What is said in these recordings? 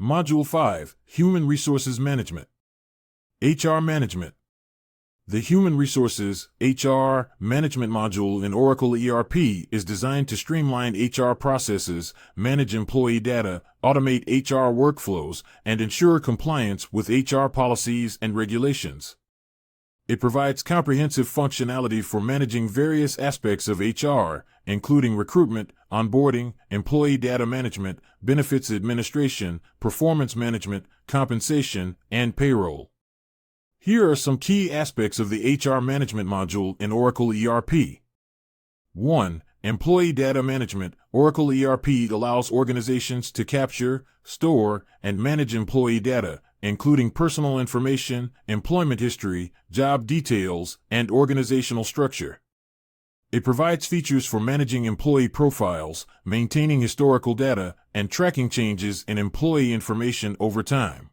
Module 5, Human Resources Management. HR Management. The Human Resources (HR) Management module in Oracle ERP is designed to streamline HR processes, manage employee data, automate HR workflows, and ensure compliance with HR policies and regulations. It provides comprehensive functionality for managing various aspects of HR, including recruitment, onboarding, employee data management, benefits administration, performance management, compensation, and payroll. Here are some key aspects of the HR Management module in Oracle ERP. 1. Employee Data Management. Oracle ERP allows organizations to capture, store, and manage employee data, including personal information, employment history, job details, and organizational structure. It provides features for managing employee profiles, maintaining historical data, and tracking changes in employee information over time.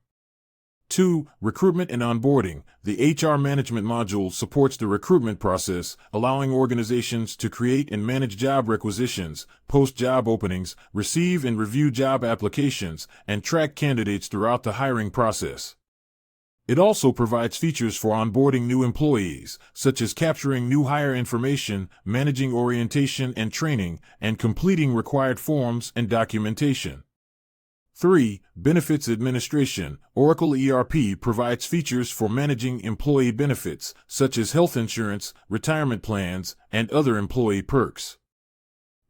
2. Recruitment and onboarding. The HR Management module supports the recruitment process, allowing organizations to create and manage job requisitions, post job openings, receive and review job applications, and track candidates throughout the hiring process. It also provides features for onboarding new employees, such as capturing new hire information, managing orientation and training, and completing required forms and documentation. 3. Benefits Administration. Oracle ERP provides features for managing employee benefits, such as health insurance, retirement plans, and other employee perks.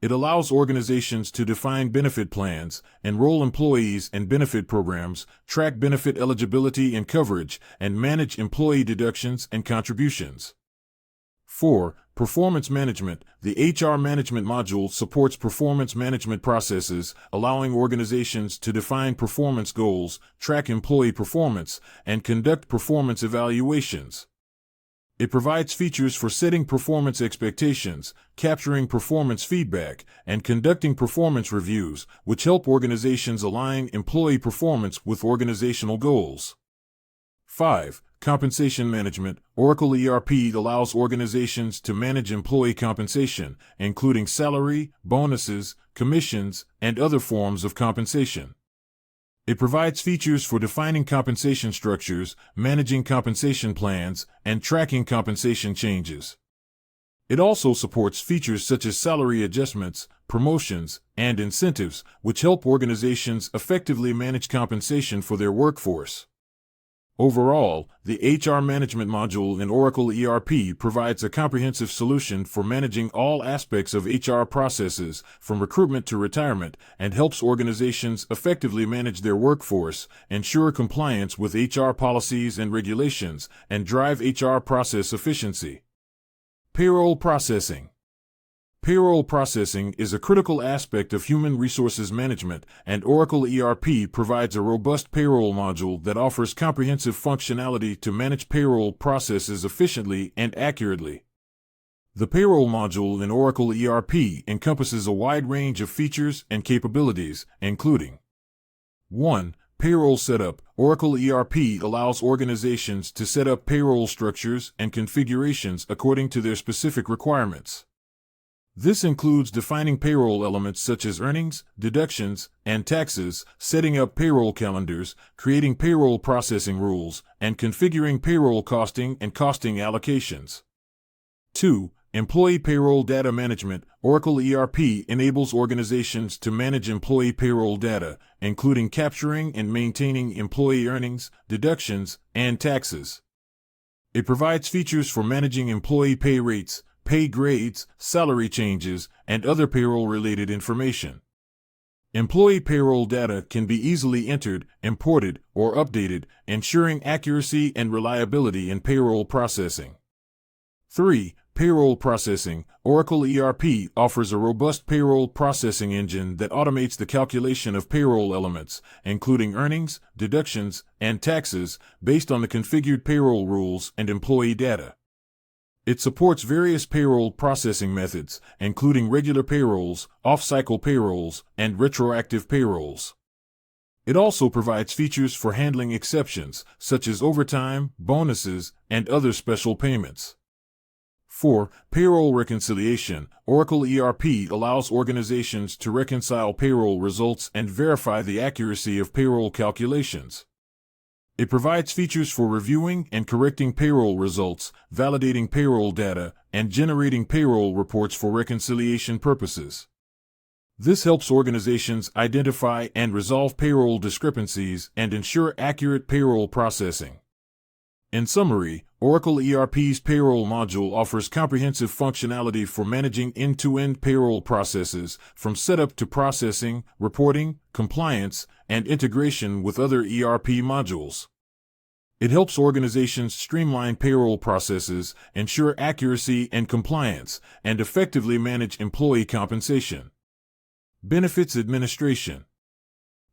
It allows organizations to define benefit plans, enroll employees in benefit programs, track benefit eligibility and coverage, and manage employee deductions and contributions. 4. Performance Management. The HR Management module supports performance management processes, allowing organizations to define performance goals, track employee performance, and conduct performance evaluations. It provides features for setting performance expectations, capturing performance feedback, and conducting performance reviews, which help organizations align employee performance with organizational goals. 5. Compensation Management. Oracle ERP allows organizations to manage employee compensation, including salary, bonuses, commissions, and other forms of compensation. It provides features for defining compensation structures, managing compensation plans, and tracking compensation changes. It also supports features such as salary adjustments, promotions, and incentives, which help organizations effectively manage compensation for their workforce. Overall, the HR Management module in Oracle ERP provides a comprehensive solution for managing all aspects of HR processes, from recruitment to retirement, and helps organizations effectively manage their workforce, ensure compliance with HR policies and regulations, and drive HR process efficiency. Payroll Processing. Payroll processing is a critical aspect of human resources management, and Oracle ERP provides a robust payroll module that offers comprehensive functionality to manage payroll processes efficiently and accurately. The payroll module in Oracle ERP encompasses a wide range of features and capabilities, including 1. Payroll Setup. Oracle ERP allows organizations to set up payroll structures and configurations according to their specific requirements. This includes defining payroll elements such as earnings, deductions, and taxes, setting up payroll calendars, creating payroll processing rules, and configuring payroll costing and costing allocations. 2. Employee Payroll Data Management. Oracle ERP enables organizations to manage employee payroll data, including capturing and maintaining employee earnings, deductions, and taxes. It provides features for managing employee pay rates, pay grades, salary changes, and other payroll-related information. Employee payroll data can be easily entered, imported, or updated, ensuring accuracy and reliability in payroll processing. 3. Payroll Processing. Oracle ERP offers a robust payroll processing engine that automates the calculation of payroll elements, including earnings, deductions, and taxes, based on the configured payroll rules and employee data. It supports various payroll processing methods, including regular payrolls, off-cycle payrolls, and retroactive payrolls. It also provides features for handling exceptions, such as overtime, bonuses, and other special payments. 4. Payroll reconciliation. Oracle ERP allows organizations to reconcile payroll results and verify the accuracy of payroll calculations. It provides features for reviewing and correcting payroll results, validating payroll data, and generating payroll reports for reconciliation purposes. This helps organizations identify and resolve payroll discrepancies and ensure accurate payroll processing. In summary, Oracle ERP's payroll module offers comprehensive functionality for managing end-to-end payroll processes, from setup to processing, reporting, compliance, and integration with other ERP modules. It helps organizations streamline payroll processes, ensure accuracy and compliance, and effectively manage employee compensation. Benefits administration.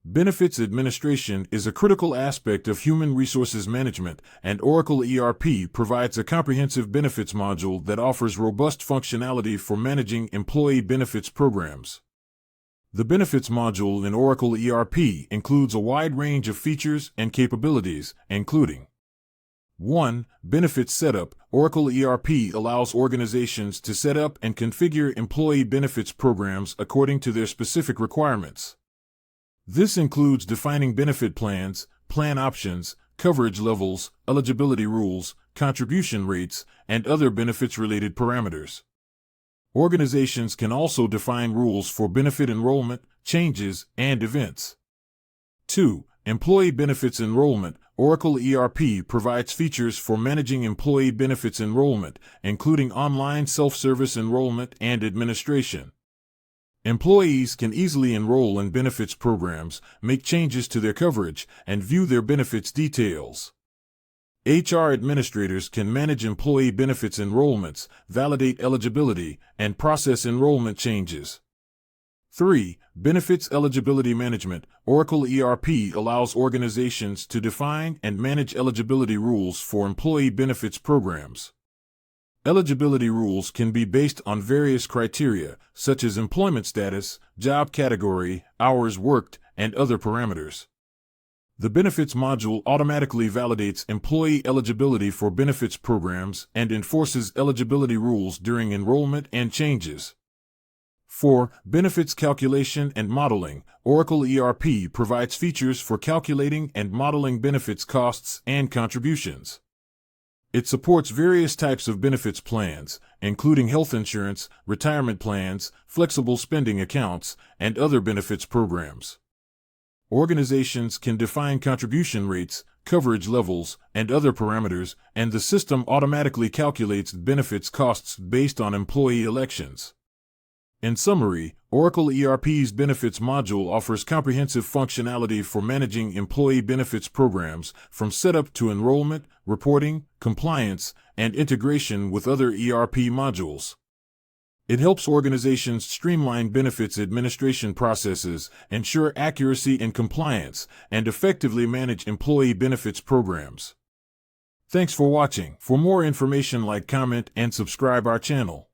Benefits administration is a critical aspect of human resources management, and Oracle ERP provides a comprehensive benefits module that offers robust functionality for managing employee benefits programs. The benefits module in Oracle ERP includes a wide range of features and capabilities, including 1. Benefits setup. Oracle ERP allows organizations to set up and configure employee benefits programs according to their specific requirements. This includes defining benefit plans, plan options, coverage levels, eligibility rules, contribution rates, and other benefits-related parameters. Organizations can also define rules for benefit enrollment, changes, and events. 2. Employee benefits enrollment. Oracle ERP provides features for managing employee benefits enrollment, including online self-service enrollment and administration. Employees can easily enroll in benefits programs, make changes to their coverage, and view their benefits details. HR administrators can manage employee benefits enrollments, validate eligibility, and process enrollment changes. 3. Benefits eligibility management. Oracle ERP allows organizations to define and manage eligibility rules for employee benefits programs. Eligibility rules can be based on various criteria, such as employment status, job category, hours worked, and other parameters. The benefits module automatically validates employee eligibility for benefits programs and enforces eligibility rules during enrollment and changes. 4. Benefits calculation and modeling. Oracle ERP provides features for calculating and modeling benefits costs and contributions. It supports various types of benefits plans, including health insurance, retirement plans, flexible spending accounts, and other benefits programs. Organizations can define contribution rates, coverage levels, and other parameters, and the system automatically calculates benefits costs based on employee elections. In summary, Oracle ERP's benefits module offers comprehensive functionality for managing employee benefits programs, from setup to enrollment, reporting, compliance, and integration with other ERP modules. It helps organizations streamline benefits administration processes, ensure accuracy and compliance, and effectively manage employee benefits programs. Thanks for watching. For more information, like, comment, and subscribe our channel.